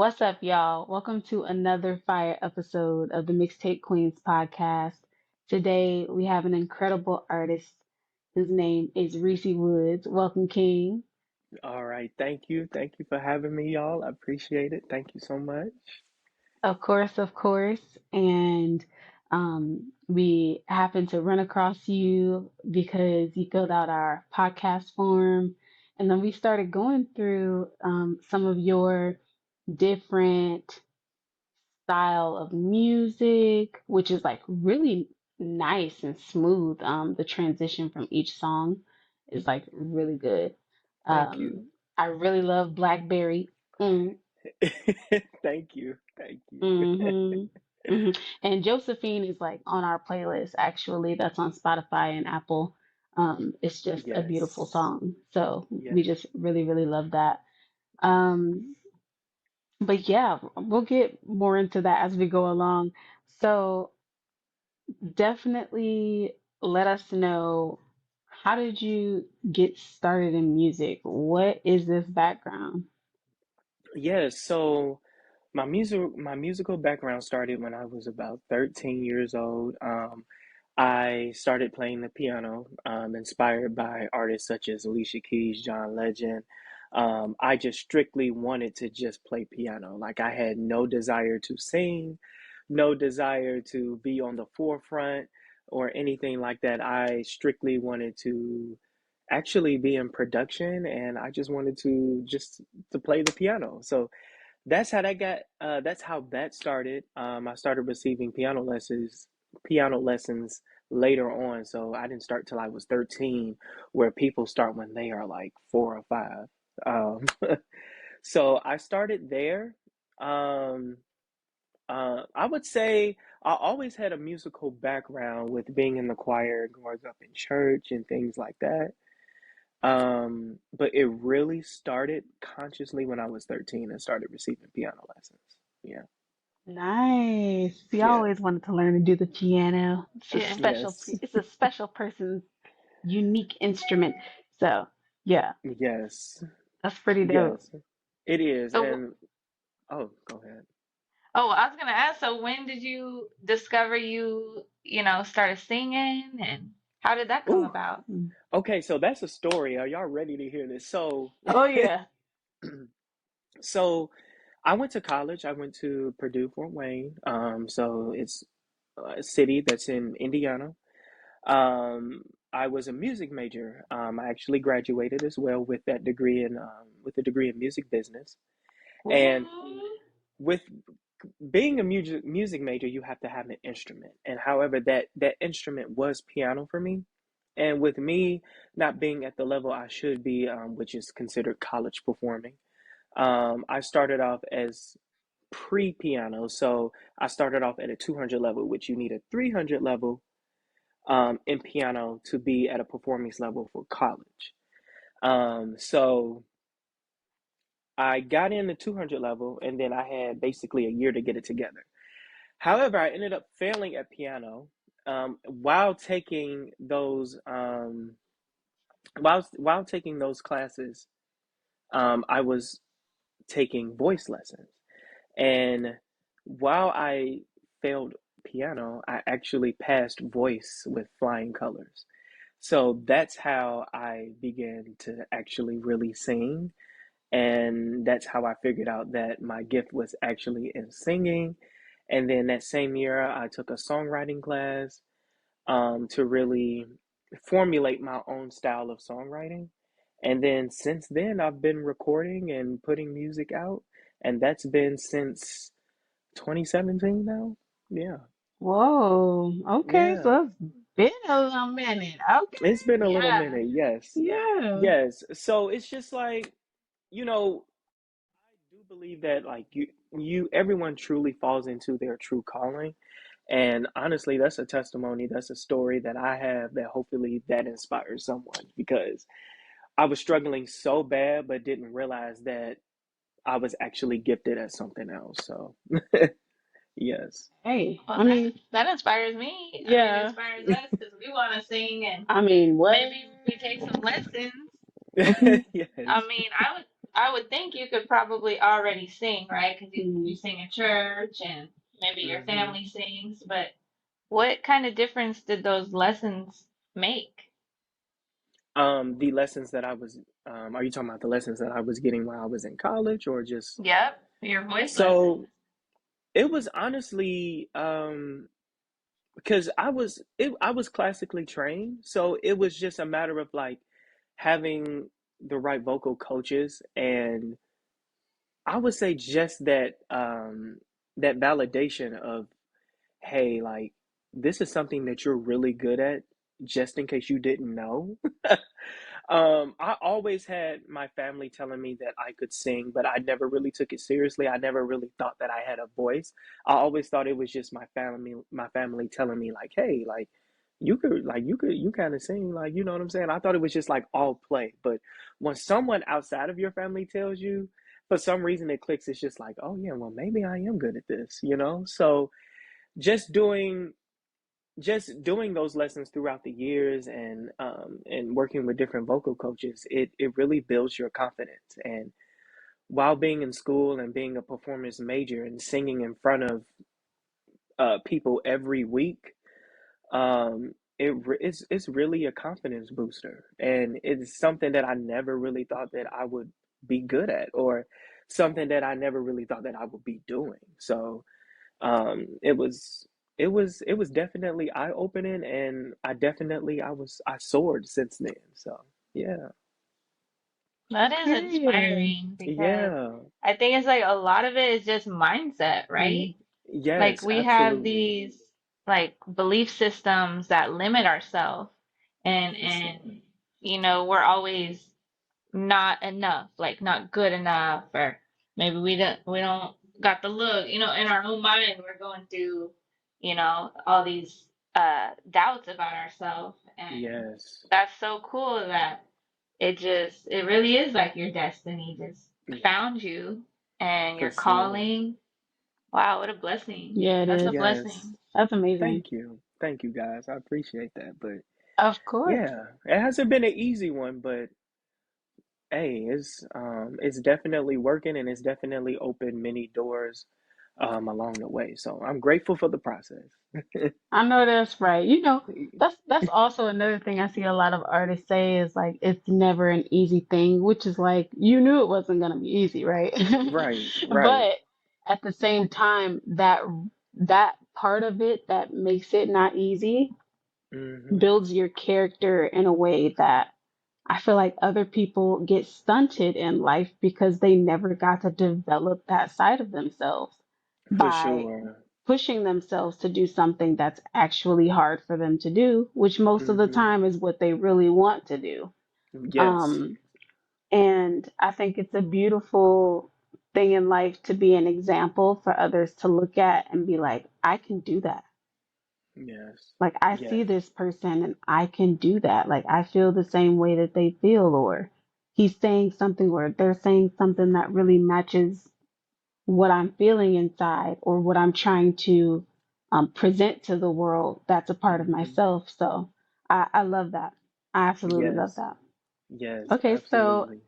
What's up, y'all? Welcome to another fire episode of the Mixtape Queens Podcast. Today we have an incredible artist whose name is Reesie Woods. Welcome, King. All right, thank you. Thank you for having me, y'all. I appreciate it. Thank you so much. Of course, of course. And we happened to run across you because you filled out our podcast form. And then we started going through some of your different style of music, which is like really nice and smooth. The transition from each song is like really good. Thank you. I really love Blackberry. Mm, Thank you. Thank you. hmm hmm And Josephine is like on our playlist actually. That's on Spotify and Apple. It's just a beautiful Yes. song. So we Yes. just really, really love that. Um, but yeah, we'll get more into that as we go along. So definitely let us know, how did you get started in music? What is this background? Yes. So my musical background started when I was about 13 years old. I started playing the piano, inspired by artists such as Alicia Keys, John Legend. I just strictly wanted to just play piano. Like I had no desire to sing, no desire to be on the forefront or anything like that. I strictly wanted to actually be in production and I just wanted to play the piano. So that's how that started. I started receiving piano lessons later on. So I didn't start till I was 13, where people start when they are like 4 or 5. Um, so I started there. Um, I would say I always had a musical background with being in the choir, growing up in church and things like that. But it really started consciously when I was 13 and started receiving piano lessons. Yeah. Nice. See, I Yeah. always wanted to learn to do the piano. Yeah. Yes. It's a special person's unique instrument. So, yeah, Yes. that's pretty dope. Yes. It is. So, And oh, go ahead. I was gonna ask, so when did you discover started singing and how did that come Ooh. about? Mm. Okay, so that's a story. Are y'all ready to hear this? So, Oh yeah. so I went to college. I went to Purdue Fort Wayne. So it's a city that's in Indiana. Um, I was a music major. I actually graduated as well with that degree in with a degree in music business. And What? with being a music major, you have to have an instrument. And however, that instrument was piano for me. And with me not being at the level I should be, which is considered college performing, I started off as pre-piano. So I started off at a 200 level, which you need a 300 level in piano to be at a performance level for college. So I got in the 200 level, and then I had basically a year to get it together. However, I ended up failing at piano while taking those classes. I was taking voice lessons, and while I failed piano, I actually passed voice with flying colors. So that's how I began to actually really sing. And that's how I figured out that my gift was actually in singing. And then that same year, I took a songwriting class to really formulate my own style of songwriting. And then since then, I've been recording and putting music out. And that's been since 2017 now. Yeah. Whoa. Okay, Yeah. so it's been a little minute. Okay. It's been a little Yeah. minute. Yes. Yeah. Yes. So it's just like, you know, I do believe that like everyone truly falls into their true calling. And honestly, that's a testimony, that's a story that I have that hopefully that inspires someone because I was struggling so bad but didn't realize that I was actually gifted at something else. So, yes. Hey, Well, I that mean, that inspires me. I mean, it yeah. inspires us because we want to sing and I mean, what? maybe we take some lessons. Mhm. I Yes. mean, I would think you could probably already sing, right? Because you Mm, sing in church and maybe your Hmm. family sings, but what kind of difference did those lessons make? The lessons that I was, are you talking about the lessons that I was getting while I was in college, or just? Yep, your voice lessons. So it was honestly, because I was classically trained, so it was just a matter of like having the right vocal coaches, and I would say just that validation of, hey, like this is something that you're really good at, just in case you didn't know. I always had my family telling me that I could sing, but I never really took it seriously. I never really thought that I had a voice. I always thought it was just my family telling me like, "Hey, like you kind of sing, like you know what I'm saying." I thought it was just like all play, but when someone outside of your family tells you, for some reason it clicks. It's just like, "Oh yeah, well maybe I am good at this," you know? So just doing just doing those lessons throughout the years, and working with different vocal coaches, it really builds your confidence. And while being in school and being a performance major and singing in front of people every week, it's really a confidence booster, and it's something that I never really thought that I would be good at, or something that I never really thought that I would be doing. So it was it was definitely eye opening, and I soared since then. So yeah, That is period. inspiring because yeah, I think it's like a lot of it is just mindset, right? Mm, Like yes, we have absolutely, these like belief systems that limit ourselves and for sure. we're always not enough, like not good enough, or maybe we don't got the look, in our own mind we're going through, all these doubts about ourselves, and Yes, that's so cool that it really is like your destiny just found you and for your sure. calling. Wow, what a blessing. yeah, it That's a is. Yes, blessing. That's amazing. thank you guys. I appreciate that. But Of course. yeah, it hasn't been an easy one, but hey, it's definitely working, and it's definitely opened many doors along the way. So I'm grateful for the process. I know that's right. That's also another thing I see a lot of artists say is like it's never an easy thing, which is like you knew it wasn't gonna be easy, right? Right, right. But at the same time, that part of it that makes it not easy Hmm. builds your character in a way that I feel like other people get stunted in life because they never got to develop that side of themselves For by sure. pushing themselves to do something that's actually hard for them to do, which most of the Hmm. time is what they really want to do. Yes, Um, and I think it's a beautiful thing in life to be an example for others to look at and be like, I can do that. yes, Like, I see yes, this person and I can do that. Like, I feel the same way that they feel, or he's saying something, or they're saying something that really matches what I'm feeling inside or what I'm trying to present to the world. That's a part of hmm, myself. So I love that. I absolutely love yes, that. yes, Okay, so absolutely.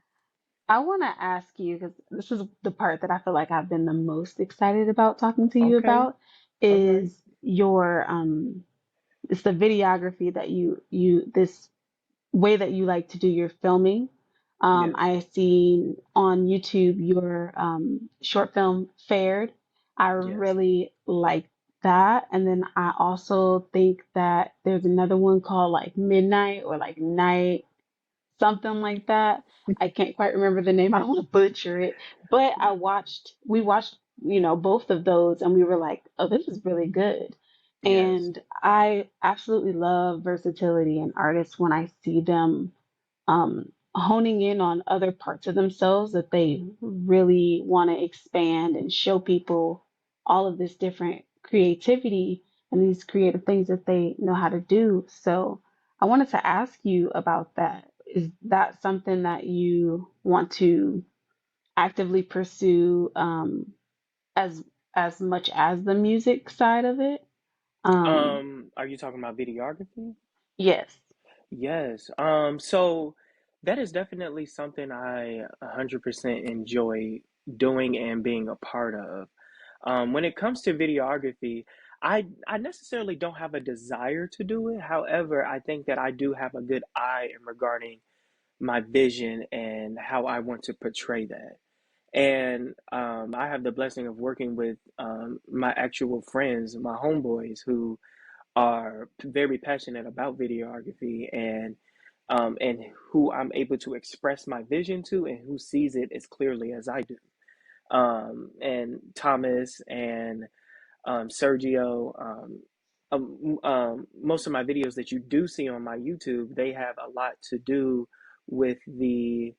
I want to ask you because this is the part that I feel like I've been the most excited about talking to you Okay, about all right. is your it's the videography that you this way that you like to do your filming. Yes, I seen on YouTube your short film Fared. I yes. really like that. And then I also think that there's another one called like Midnight or like Night, something like that. I can't quite remember the name. I don't want to butcher it. But we watched, both of those and we were like, oh, this is really good. Yes. And I absolutely love versatility in artists when I see them honing in on other parts of themselves that they really want to expand and show people all of this different creativity and these creative things that they know how to do. So I wanted to ask you about that. Is that something that you want to actively pursue as as much as the music side of it? Are you talking about videography? Yes. Yes. So That is definitely something I 100% enjoy doing and being a part of. When it comes to videography, I necessarily don't have a desire to do it. However, I think that I do have a good eye in regarding my vision and how I want to portray that. And I have the blessing of working with my actual friends, my homeboys, who are very passionate about videography and who I'm able to express my vision to and who sees it as clearly as I do. And Thomas and Sergio, most of my videos that you do see on my YouTube, they have a lot to do with the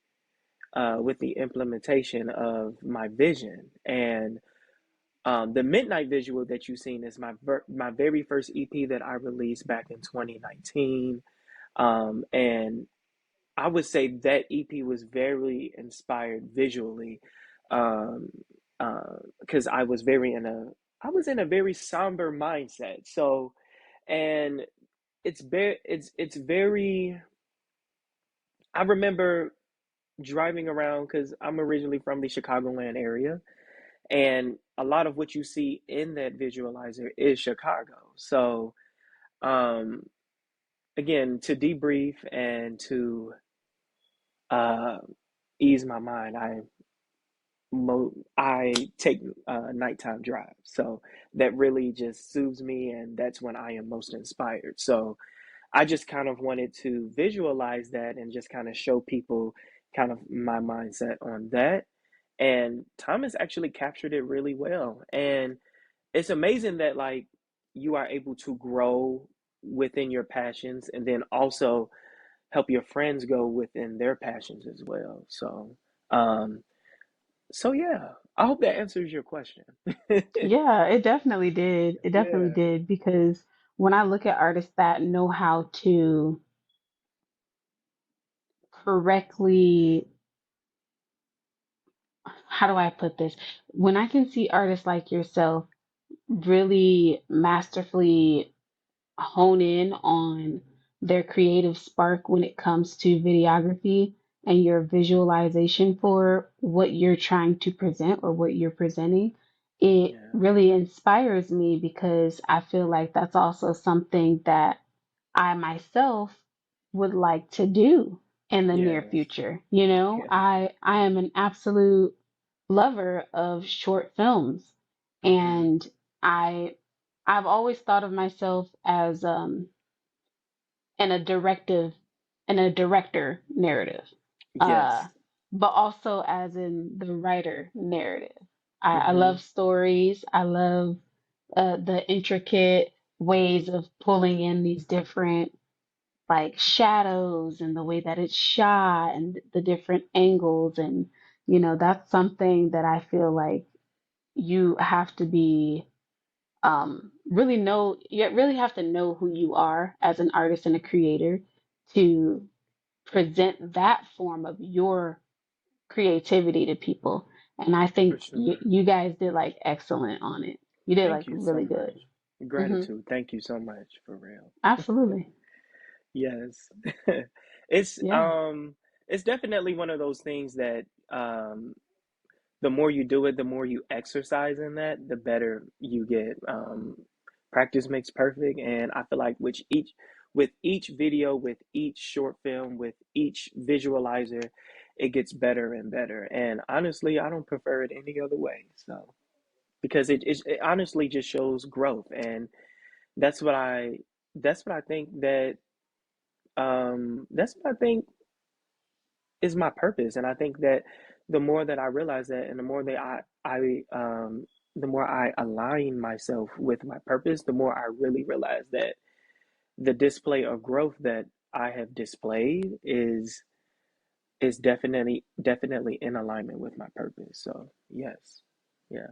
implementation of my vision. And the midnight visual that you've seen is my very first EP that I released back in 2019. And I would say that EP was very inspired visually, um, because I was in a very somber mindset. So, and it's very. I remember driving around because I'm originally from the Chicagoland area, and a lot of what you see in that visualizer is Chicago. So, um, again, to debrief and to uh, ease my mind, I take nighttime drives, so that really just soothes me, and that's when I am most inspired. So I just kind of wanted to visualize that and just kind of show people kind of my mindset on that. And Thomas actually captured it really well. And it's amazing that like you are able to grow within your passions and then also help your friends go within their passions as well. Um, so yeah, I hope that answers your question. Yeah, it definitely did. It definitely Yeah, did because when I look at artists that know how to correctly, how do I put this? When I can see artists like yourself really masterfully hone in on their creative spark when it comes to videography and your visualization for what you're trying to present or what you're presenting, it yeah, really inspires me because I feel like that's also something that I myself would like to do in the near yes, future. You know, yeah. I am an absolute lover of short films, Hmm. and I I've always thought of myself as in a directive in a director narrative, uh, Yes. but also as in the writer narrative. I Hmm. love stories. I love the intricate ways of pulling in these different like shadows and the way that it's shot and the different angles, and that's something that I feel like you have to be you really have to know who you are as an artist and a creator to present that form of your creativity to people. And I For think sure. you guys did like excellent on it. You did like Thank you so really good. much. Hmm. Gratitude. Thank you so much for real. Absolutely. Yes. It's Yeah. um it's definitely one of those things that the more you do it, the more you exercise in that, the better you get. Practice makes perfect, and I feel like with each video, with each short film, with each visualizer, it gets better and better. And honestly, I don't prefer it any other way. So because it honestly just shows growth, and that's what I that's what I think that that's what I think is my purpose. And I think that the more that I realize that, and the more that the more I align myself with my purpose, the more I really realize that the display of growth that I have displayed is definitely in alignment with my purpose. So yes, yeah,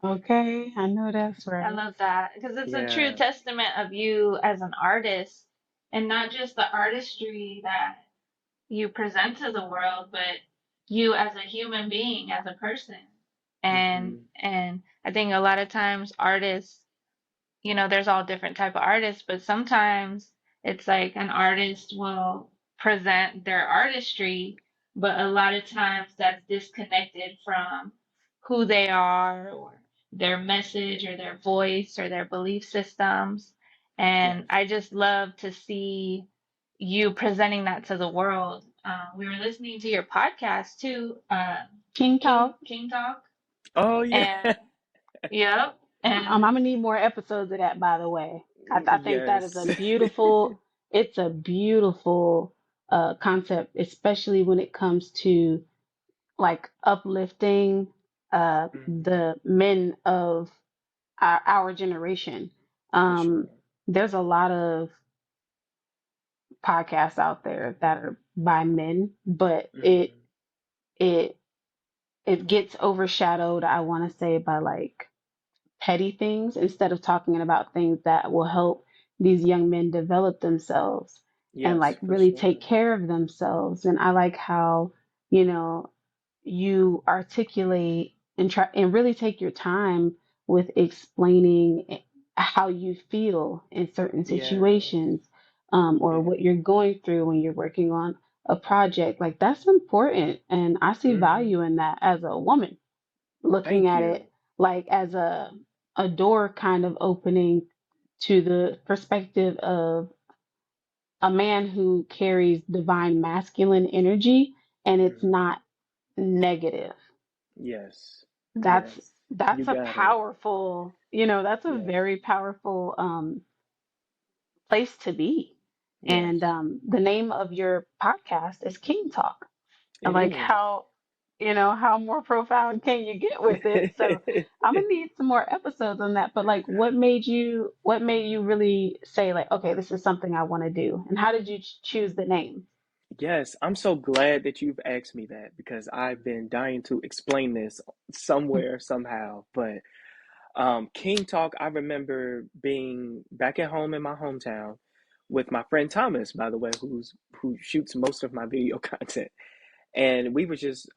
Okay, I know that's I right. love that because it's a true yeah, testament of you as an artist and not just the artistry that you present to the world, but you as a human being, as a person. And hmm, and I think a lot of times artists, there's all different type of artists, but sometimes it's like an artist will present their artistry, but a lot of times that's disconnected from who they are or their message or their voice or their belief systems. And Yes. I just love to see you presenting that to the world. We were listening to your podcast too, King Talk. King Talk, Oh yeah. and yep, I'm and gonna need more episodes of that, by the way. I think that is Yes. a beautiful, it's a beautiful concept, especially when it comes to like uplifting Mhm. the men of our generation. For Um, sure. there's a lot of podcasts out there that are by men, but it Mhm. it it gets overshadowed, I want to say, by like petty things instead of talking about things that will help these young men develop themselves and Yes, like for really take sure. care of themselves. And I like how, you know, you articulate and try and really take your time with explaining how you feel in certain Yes. situations, or Yeah. what you're going through when you're working on a project. Like that's important. And I see Mhm. value in that as a woman, looking Thank at you. it like as a door kind of opening to the perspective of a man who carries divine masculine energy and it's Mhm. not negative. Yes. That's Yes. You that's a got it. powerful, that's a Yes. very powerful place to be. And Yes. the name of your podcast is King Talk. It Like is. how more profound can you get with it? So I'm gonna need some more episodes on that. But like, what made you really say like, okay, this is something I want to do? And how did you choose the name? Yes, I'm so glad that you've asked me that because I've been dying to explain this somewhere, somehow. But King Talk, I remember being back at home in my hometown with my friend Thomas, by the way, who shoots most of my video content. And we were just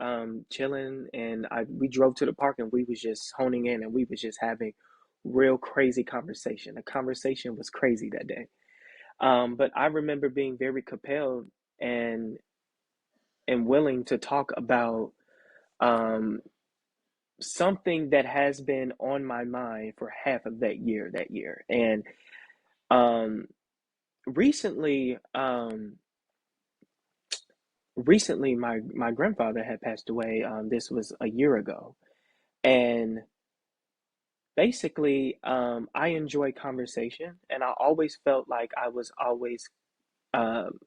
chilling, and we drove to the park, and we was just honing in, and we was just having real crazy conversation. The conversation was crazy that day. But I remember being very compelled and willing to talk about um, something that has been on my mind for half of that year. And um, recently, recently my grandfather had passed away. This was a year ago, and basically, I enjoy conversation, and I always felt like I was always um,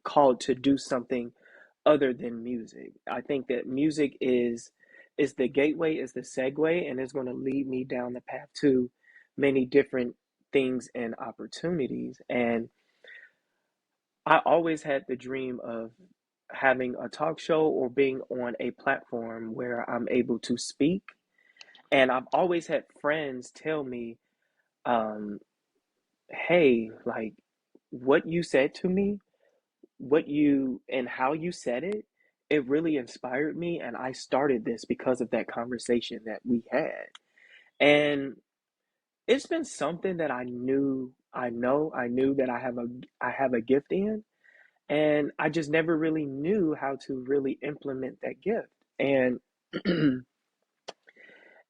called to do something other than music. I think that music is the gateway, is the segue, and is going to lead me down the path to many different things and opportunities. And I always had the dream of having a talk show or being on a platform where I'm able to speak. And I've always had friends tell me, um, hey, like what you said to me, what you and how you said it really inspired me. And I started this because of that conversation that we had. And it's been something that I knew that I have a gift in. And I just never really knew how to really implement that gift. And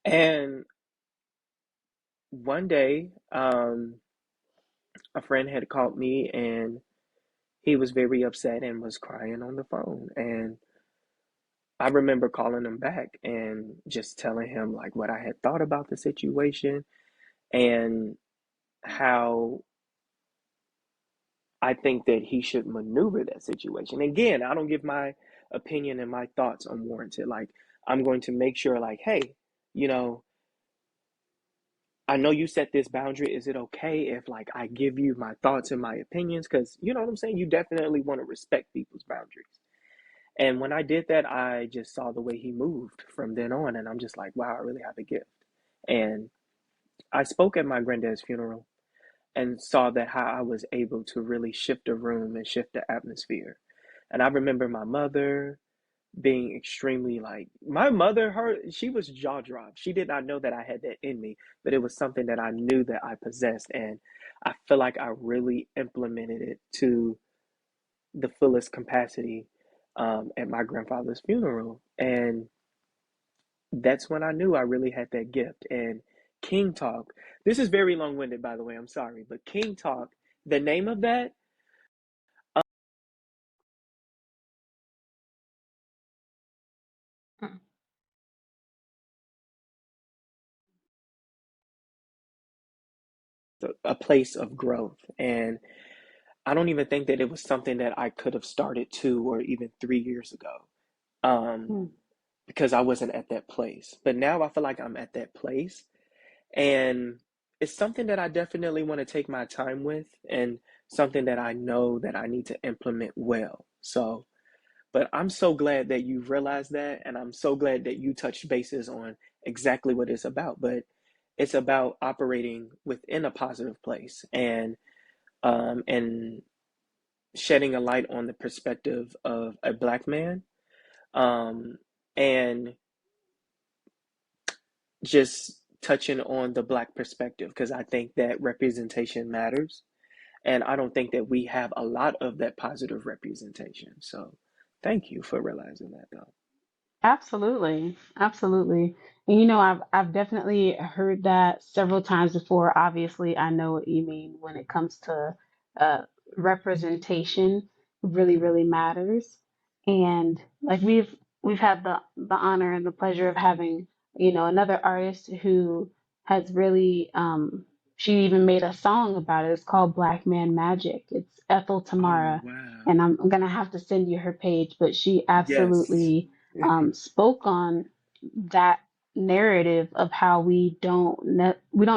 and one day, a friend had called me and he was very upset and was crying on the phone. And I remember calling him back and just telling him like what I had thought about the situation and how I think that he should maneuver that situation. Again, I don't give my opinion and my thoughts unwarranted. Like I'm going to make sure like, hey, you know, I know you set this boundary. Is it okay if like I give you my thoughts and my opinions? Because you know what I'm saying? You definitely want to respect people's boundaries. And when I did that, I just saw the way he moved from then on. And I'm just like, wow, I really have a gift. And I spoke at my granddad's funeral and saw that how I was able to really shift a room and shift the atmosphere. And I remember my mother being extremely like my mother, she was jaw dropped. She did not know that I had that in me, but it was something that I knew that I possessed. And I feel like I really implemented it to the fullest capacity at my grandfather's funeral. And that's when I knew I really had that gift. And King Talk, this is very long winded, by the way, I'm sorry, but King Talk, the name of that, Mm. a place of growth. And I don't even think that it was something that I could have started 2 or even 3 years ago, um, Hmm. because I wasn't at that place. But now I feel like I'm at that place. And it's something that I definitely want to take my time with, and something that I know that I need to implement well. So, but I'm so glad that you've realized that, and I'm so glad that you touched bases on exactly what it's about. But it's about operating within a positive place, and shedding a light on the perspective of a black man, um, and just touching on the black perspective, because I think that representation matters. And I don't think that we have a lot of that positive representation. So thank you for realizing that, though. Absolutely, absolutely. And I've definitely heard that several times before. Obviously, I know what you mean when it comes to uh, representation really, really matters. And like we've had the honor and the pleasure of having, another artist who has really she even made a song about it. It's called Black Man Magic. It's Ethel Oh, Tamara, wow. and I'm gonna have to send you her page, but she Yes. absolutely spoke on that narrative of how we don't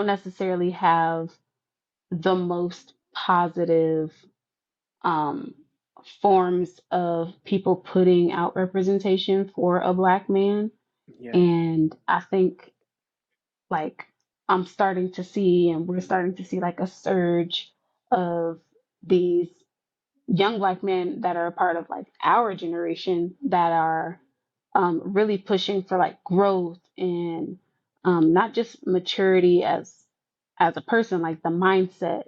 necessarily have the most positive um, forms of people putting out representation for a black man, Yes. and I think like I'm starting to see, and we're starting to see like a surge of these young black men that are a part of like our generation that are really pushing for like growth and not just maturity as a person, like the mindset,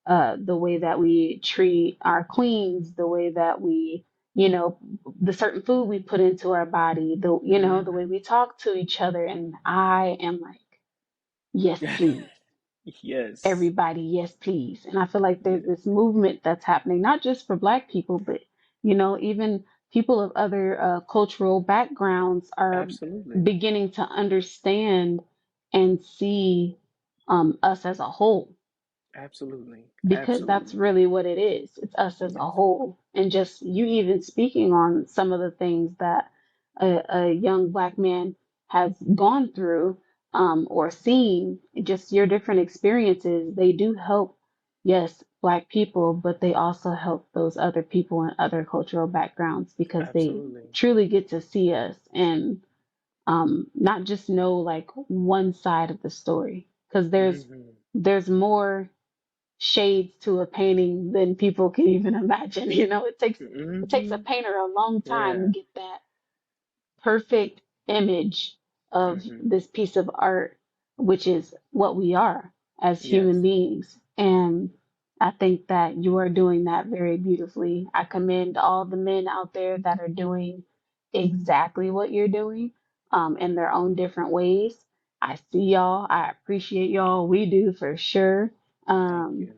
the way that we treat our queens, the way that we, you know, the certain food we put into our body, the way Hmm. we talk to each other. And I am like, yes, please. Yes. Everybody, yes, please. And I feel like there's Yes. this movement that's happening, not just for Black people, but even people of other cultural backgrounds are Absolutely. beginning to understand and see us as a whole, Absolutely. because that's Absolutely. really what it is. It's us as a Yes. whole. And just you even speaking on some of the things that a young black man has gone through or seen, just your different experiences, they do help, yes, black people, but they also help those other people in other cultural backgrounds because they Absolutely. truly get to see us and not just know like one side of the story. Because Hmm. there's more shades to a painting than people can even imagine. It takes a Hmm. painter a long time to Yeah. get that perfect image of Hmm. this piece of art, which is what we are as human Yes. beings. And I think that you are doing that very beautifully. I commend all the men out there that are doing exactly what you're doing in their own different ways. I see y'all. I appreciate y'all. We do for sure. Thank Um, you.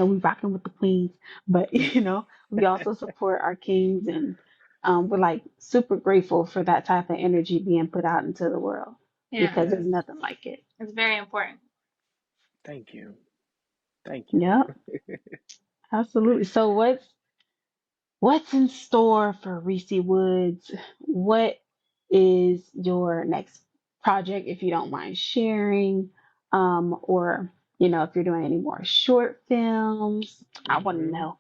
we rocking with the queens, but we also support our kings, and we're like super grateful for that type of energy being put out into the world Yeah, because there's Yes. nothing like it. it's very important. Thank you. Thank you. Yep, absolutely. So what's in store for Reesie Woods? What is your next project, if you don't mind sharing? Or if you're doing any more short films, I want to Hmm. know.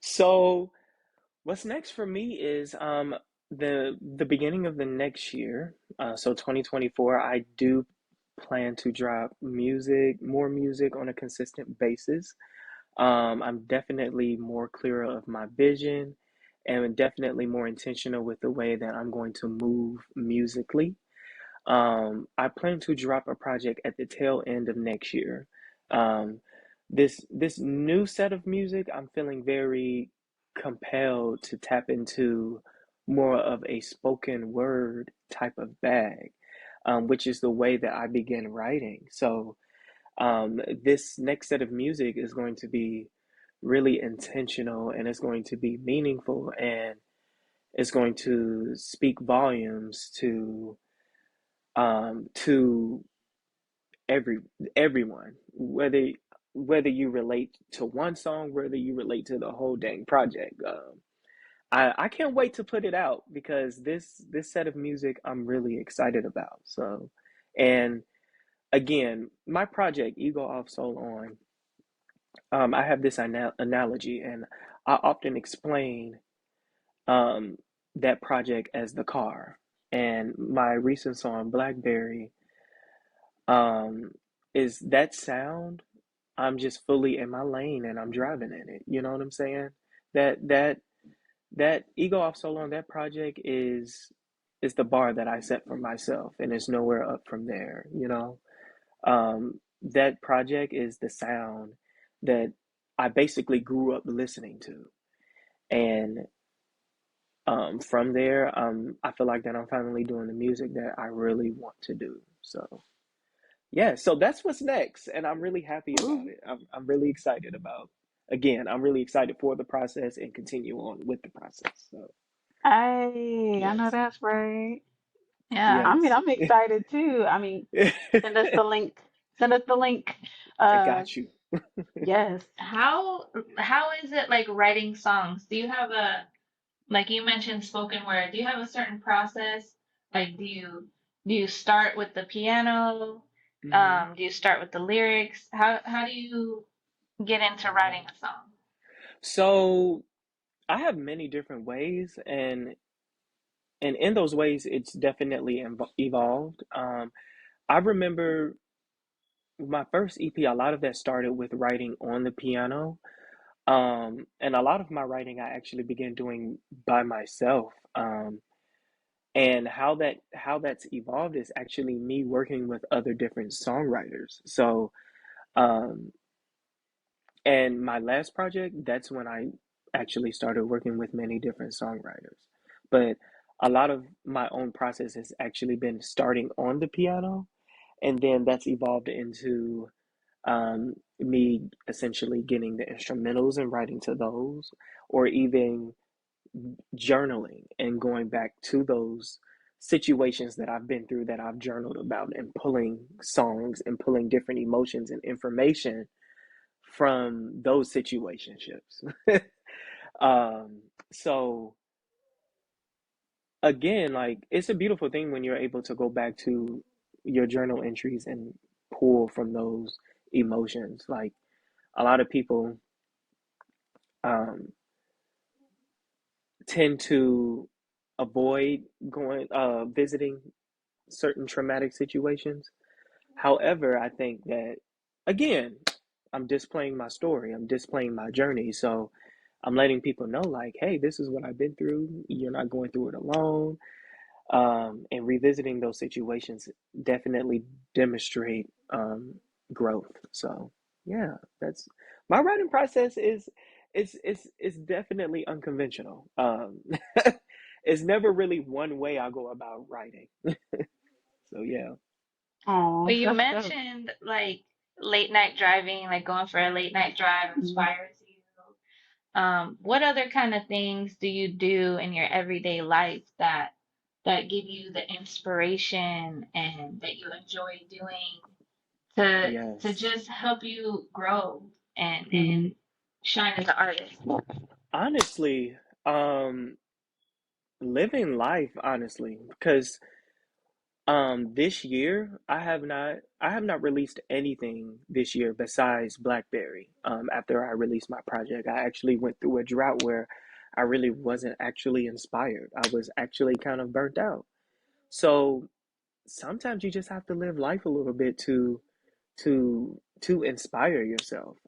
So what's next for me is the beginning of the next year, so 2024. I do plan to drop more music on a consistent basis. I'm definitely more clearer of my vision, and definitely more intentional with the way that I'm going to move musically. I plan to drop a project at the tail end of next year. Um, this new set of music, I'm feeling very compelled to tap into more of a spoken word type of bag, which is the way that I begin writing. So this next set of music is going to be really intentional, and it's going to be meaningful, and it's going to speak volumes to every everyone, whether you relate to one song, whether you relate to the whole dang project. I can't wait to put it out because this set of music I'm really excited about. So, and again, my project Ego Off Soul On, I have this analogy, and I often explain um, that project as the car. And my recent song Blackberry um, is that sound. I'm just fully in my lane and I'm driving in it. You know what I'm saying? That that that ego off so long. That project is the bar that I set for myself, and it's nowhere up from there. That project is the sound that I basically grew up listening to, and from there, I feel like that I'm finally doing the music that I really want to do. So yeah, so that's what's next, and I'm really happy about Ooh. it. I'm really excited about. Again, I'm really excited for the process and continue on with the process. So I know yes, that's right. Yeah. I mean, yes, I'm excited too. I mean, send us the link. Send us the link. I Uh, got you. yes. How is it like writing songs? Do you have a, like you mentioned spoken word, do you have a certain process? Like do you start with the piano? Hmm. Do you start with the lyrics? How do you get into Right. writing a song? So I have many different ways, and in those ways, it's definitely evolved. I remember my first EP. A lot of that started with writing on the piano. And a lot of my writing I actually began doing by myself. And how that's evolved is actually me working with other different songwriters. So, um, and my last project, that's when I actually started working with many different songwriters. But a lot of my own process has actually been starting on the piano, and then that's evolved into me essentially getting the instrumentals and writing to those, or even journaling and going back to those situations that I've been through that I've journaled about, and pulling songs and pulling different emotions and information from those situationships. um, so again, like it's a beautiful thing when you're able to go back to your journal entries and pull from those emotions. Like a lot of people um, tend to avoid going visiting certain traumatic situations. However, I think that again, I'm displaying my story, I'm displaying my journey. So I'm letting people know, like, hey, this is what I've been through. You're not going through it alone. And revisiting those situations definitely demonstrate growth. So yeah, that's my writing process is definitely unconventional. It's never really one way I go about writing. So yeah. Oh, Well, you that's dope. mentioned like late night driving, like going for a late night drive Mm. inspires you. What other kind of things do you do in your everyday life that give you the inspiration and that you enjoy doing to Yes. just help you grow and Mm. shine as an artist? Honestly, um, living life, honestly, because this year I have not released anything this year besides Blackberry. After I released my project, I actually went through a drought where I really wasn't actually inspired. I was actually kind of burnt out. So sometimes you just have to live life a little bit to inspire yourself.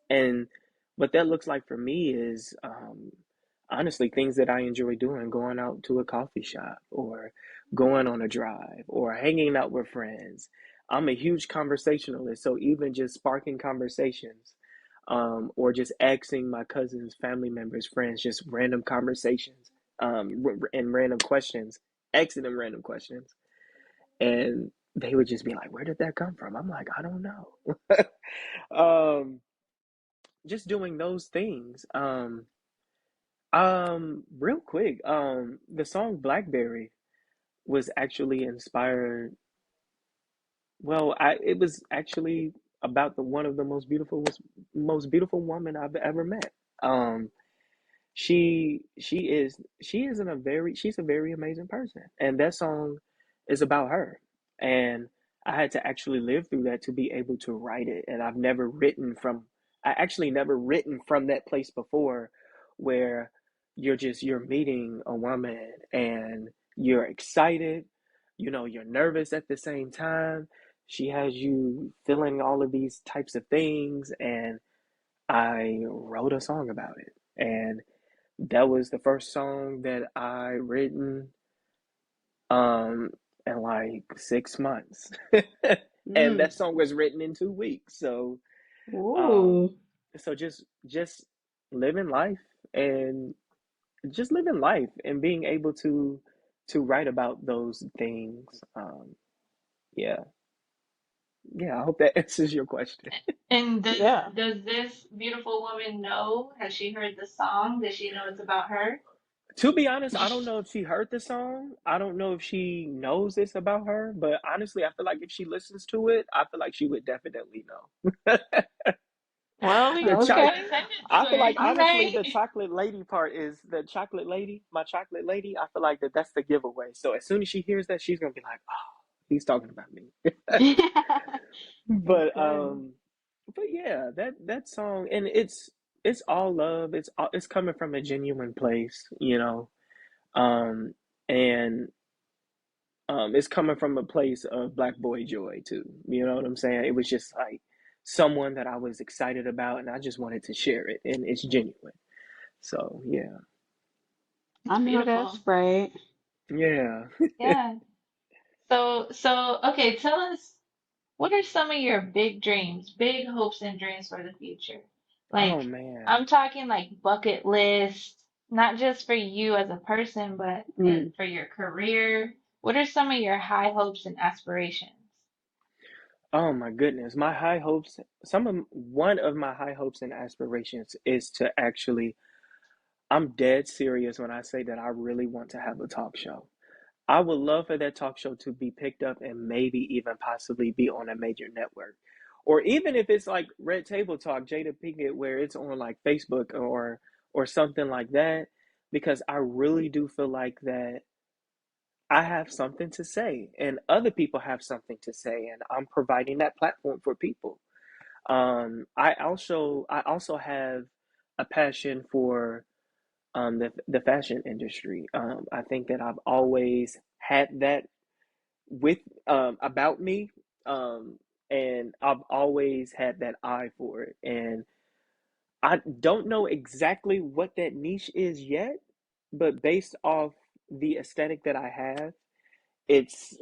And what that looks like for me is honestly things that I enjoy doing, going out to a coffee shop or going on a drive or hanging out with friends. I'm a huge conversationalist, so even just sparking conversations, or just asking my cousins, family members, friends, just random conversations, and random questions, asking them random questions, and they would just be like, "Where did that come from?" I'm like, "I don't know." um, just doing those things. Real quick, the song "Blackberry" was actually inspired. Well, it was actually about the one of the most beautiful woman I've ever met. Um, she's a very amazing person, and that song is about her. And I had to actually live through that to be able to write it. And I actually never written from that place before, where you're meeting a woman and you're excited, you're nervous at the same time. She has you feeling all of these types of things, and I wrote a song about it. And that was the first song that I written um in like 6 months. And Mm. that song was written in 2 weeks. Um Ooh. so just living life and just living life and being able to write about those things. Yeah. Yeah, I hope that answers your question. And Yeah. does this beautiful woman know? Has she heard the song? Does she know it's about her? To be honest, I don't know if she heard the song. I don't know if she knows this about her, but honestly, I feel like if she listens to it, I feel like she would definitely know. Well, The you cho- gotta Okay. send it I to feel her. like You honestly, right. the chocolate lady part is the chocolate lady, my chocolate lady. I feel like that's the giveaway. So as soon as she hears that, she's gonna be like, "Oh, he's talking about me." That's But good. yeah, that song, and it's all love. It's coming from a genuine place. Um, and it's coming from a place of black boy joy too. You know what I'm saying? It was just like someone that I was excited about, and I just wanted to share it, and it's genuine. So yeah, It's I know that's beautiful. right. yeah. Yeah. So okay, tell us, what are some of your big dreams, big hopes and dreams for the future? Oh Like, man. I'm talking like bucket list, not just for you as a person, but Mm. for your career. What are some of your high hopes and aspirations? Oh my goodness. My high hopes. One of my high hopes and aspirations is to actually. I'm dead serious when I say that I really want to have a talk show. I would love for that talk show to be picked up and maybe even possibly be on a major network. Or even if it's like Red Table Talk, Jada Pinkett, where it's on like Facebook or something like that, because I really do feel like that I have something to say and other people have something to say, and I'm providing that platform for people. I also have a passion for the fashion industry. I think that I've always had that with about me, um, and I've always had that eye for it. And I don't know exactly what that niche is yet, but based off the aesthetic that I have, it's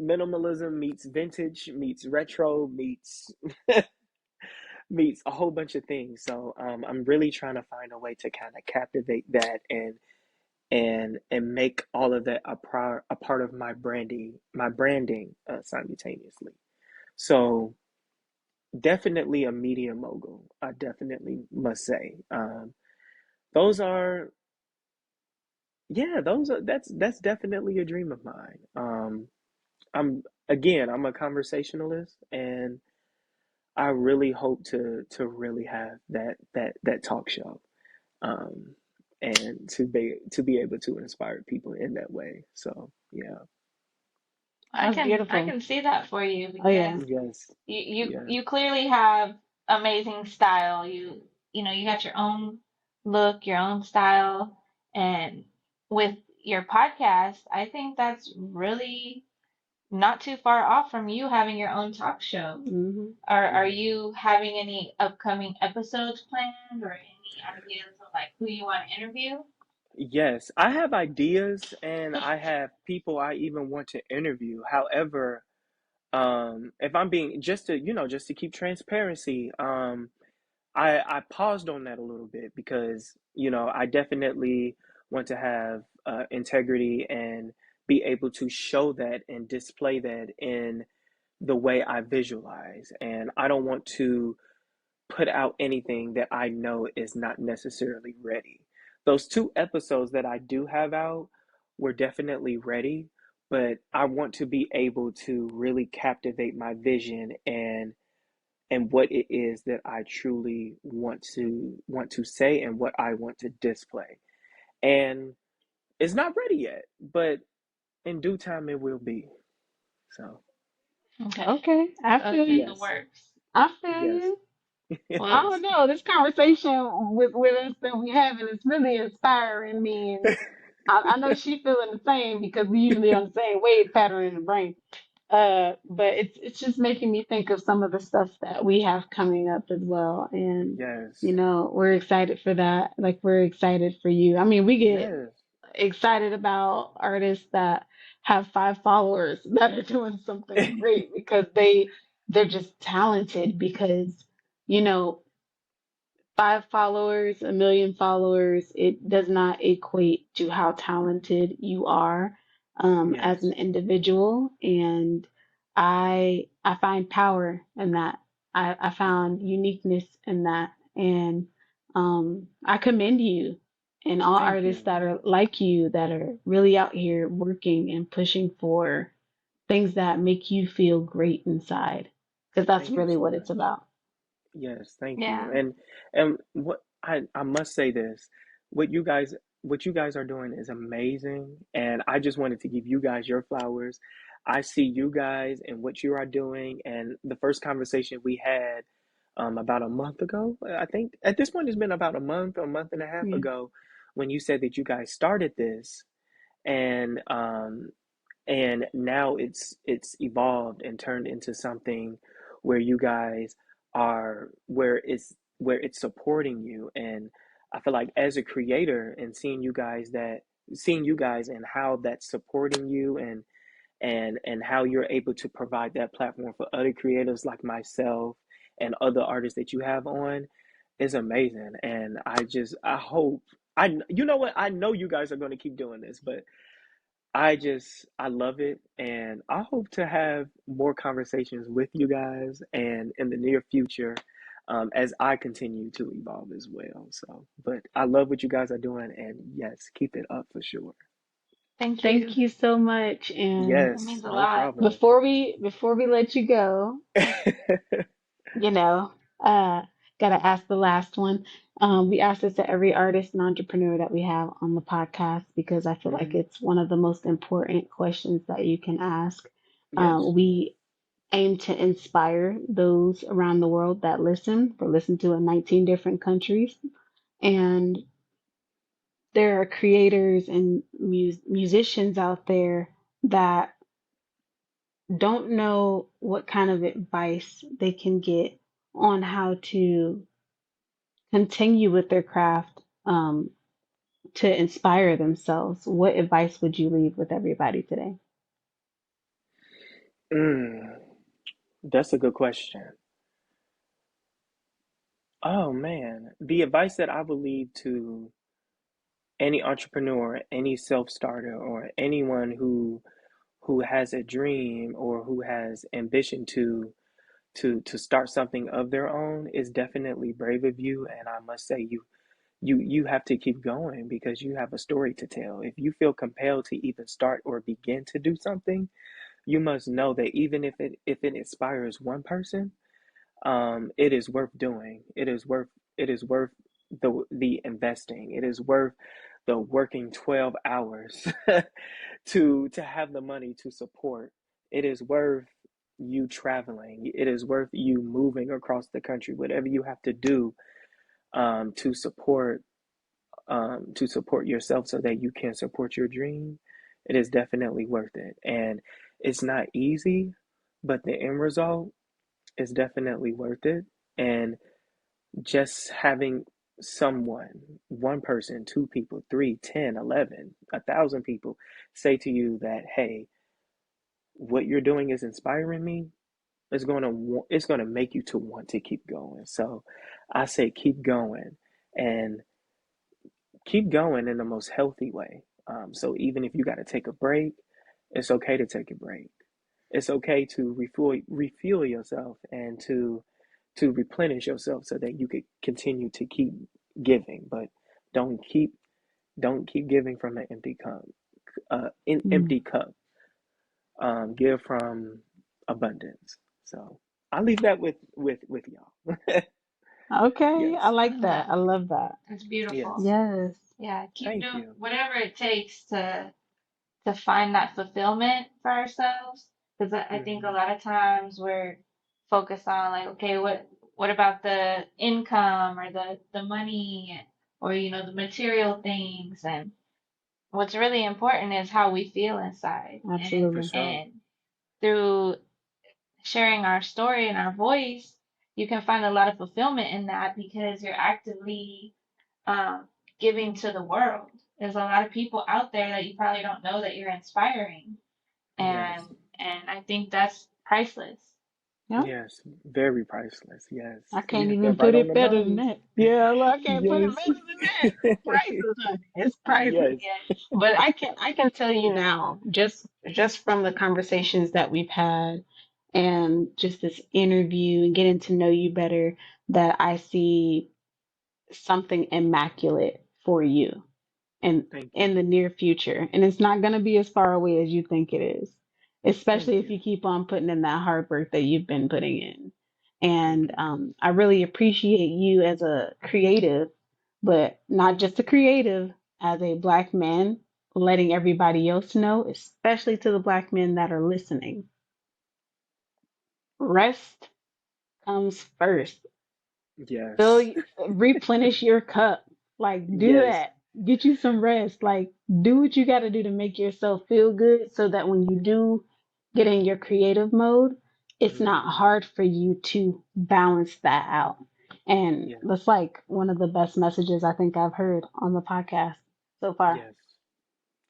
minimalism meets vintage meets retro meets a whole bunch of things. So I'm really trying to find a way to kind of captivate that and make all of that a part of my branding simultaneously. So definitely a media mogul. I definitely must say. Those are that's definitely a dream of mine. I'm a conversationalist, and I really hope to really have that talk show, um, and to be able to inspire people in that way. So yeah. That's I beautiful. can see that for you Oh yeah. because Yes. Yeah. you clearly have amazing style. You got your own look, your own style, and with your podcast, I think that's really not too far off from you having your own talk show. Hmm. Are Yeah. you having any upcoming episodes planned or any ideas of like who you want to interview? Yes, I have ideas and I have people I even want to interview. However, if I'm being just to just to keep transparency, I paused on that a little bit because I definitely want to have integrity and be able to show that and display that in the way I visualize, and I don't want to put out anything that I know is not necessarily ready. Those two episodes that I do have out were definitely ready, but I want to be able to really captivate my vision and what it is that I truly want to say and what I want to display. And it's not ready yet, but in due time it will be. So, Okay. Okay, I So feel it's in you. the yes. works. I feel Yes. you. I Well, don't know. This conversation with us that we having is really inspiring me, and I know she feeling the same because we usually on the same wave pattern in the brain. But it's just making me think of some of the stuff that we have coming up as well, and Yes. we're excited for that. Like we're excited for you. I mean, we get Yes. excited about artists that have 5 followers that are doing something great because they're just talented because you know 5 followers, 1 million followers, it does not equate to how talented you are as an Yes. individual. And I find power in that. I found uniqueness in that. And I commend you and all Thank artists you. that are like you that are really out here working and pushing for things that make you feel great inside. Because that's Thank you really so what it's much. about. Yes, thank you. yeah. And what I must say this, what you guys what you guys are doing is amazing, and I just wanted to give you guys your flowers. I see you guys and what you are doing, and the first conversation we had about a month ago, I think at this point it's been about a month and a half Yeah. ago, when you said that you guys started this, and now it's evolved and turned into something where you guys are where it's supporting you. And I feel like as a creator and seeing you guys and how that's supporting you, and how you're able to provide that platform for other creators like myself and other artists that you have on is amazing. And I hope, you know what, I know you guys are going to keep doing this, but I love it, and I hope to have more conversations with you guys and in the near future, as I continue to evolve as well. So, but I love what you guys are doing, and yes, keep it up for sure. Thank Thank you. you so much. And That Yes, means a no lot. problem. before we let you go, you know, uh, gotta ask the last one. We ask this to every artist and entrepreneur that we have on the podcast because I feel like Hmm. it's one of the most important questions that you can ask. Yes. We aim to inspire those around the world that listen. We're listened to in 19 different countries, and there are creators and musicians out there that don't know what kind of advice they can get on how to continue with their craft to inspire themselves. What advice would you leave with everybody today? Mm, that's a good question. Oh man, the advice that I would leave to any entrepreneur, any self-starter, or anyone who has a dream or who has ambition to start something of their own is definitely brave of you. And I must say, you have to keep going because you have a story to tell. If you feel compelled to even start or begin to do something, you must know that even if it inspires one person, it is worth doing. It is worth the investing. It is worth the working 12 hours to have the money to support. It is worth you traveling. It is worth you moving across the country. Whatever you have to do um, to support to support yourself so that you can support your dream, it is definitely worth it. And it's not easy, but the end result is definitely worth it. And just having someone, one person, two people, three, 10, 11, 1,000 people say to you that, hey, what you're doing is inspiring me, it's gonna make you to want to keep going. So I say and keep going in the most healthy way. So even if you got to take a break, it's okay to take a break. It's okay to refuel yourself and to replenish yourself so that you could continue to keep giving. But don't keep don't keep giving from an empty cup. Mm. Empty cup. Give from abundance. So I'll leave that with y'all. Okay, I Yes. I like love that. that. I love that. That's beautiful. Yes. Yes. Yeah, keep Thank doing you. whatever it takes to find that fulfillment for ourselves. Because I think a Hmm. lot of times we're focused on like, okay, what about the income or the money or the material things, and what's really important is how we feel inside. and For Absolutely. sure. and through sharing our story and our voice, you can find a lot of fulfillment in that because you're actively um, giving to the world. There's a lot of people out there that you probably don't know that you're inspiring, and Yes. and I think that's priceless. Yep. Yes. Very priceless. Yes. I You can't hit even that right put on it the better than nose. that. Yeah, look, I can't put it Yes. better than that. It's priceless, honey. It's priceless. Yes. Yes. But I can tell you now, just from the conversations that we've had and just this interview and getting to know you better, that I see something immaculate for you in Thank you. in the near future. And it's not gonna be as far away as you think it is. Especially Thank if you. you keep on putting in that hard work that you've been putting in. Thank And you. I really appreciate you as a creative, but not just a creative, as a black man, letting everybody else know, especially to the black men that are listening. Rest comes first. Yes. Fill, replenish your cup. Like, do Yes. that. Get you some rest. Like, do what you got to do to make yourself feel good so that when you do get in your creative mode, it's not Hmm. hard for you to balance that out. And Yes. that's like one of the best messages I think I've heard on the podcast so far. Yes.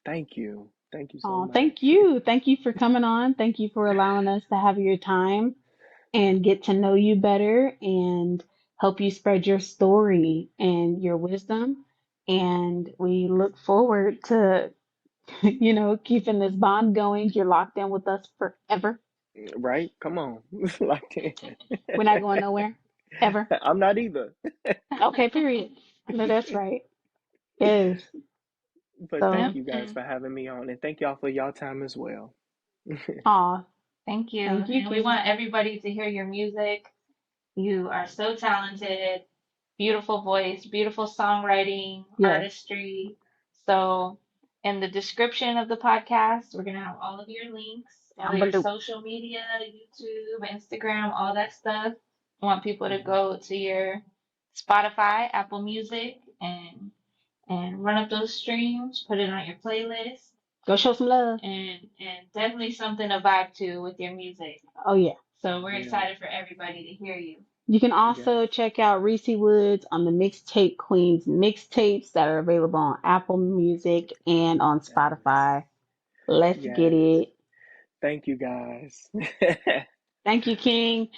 Thank you. Thank you so Oh, thank much. you. Thank you for coming on. Thank you for allowing us to have your time and get to know you better and help you spread your story and your wisdom. And we look forward to, keeping this bond going. You're locked in with us forever. Right? Come on. Locked in. We're not going nowhere ever. I'm not either. Okay, period. No, that's right. Yes. But So, thank Yep. you guys And for having me on, and thank y'all for y'all time as well. aw, thank you. thank you, And we King. want everybody to hear your music. You are so talented, beautiful voice, beautiful songwriting, Yes. artistry. So, in the description of the podcast, we're going to have all of your links, all Down your below. social media, YouTube, Instagram, all that stuff. I want people to Mhm. go to your Spotify, Apple Music, and run up those streams, put it on your playlist, Go show some love. and definitely something to vibe to with your music. Oh, yeah. So we're Yeah. excited for everybody to hear you. You can Yes. also check out Reesie Woods on the Mixtape Queens mixtapes that are available on Apple Music and on Yes. Spotify. Let's get Yes. it. Thank you guys. Thank you, King.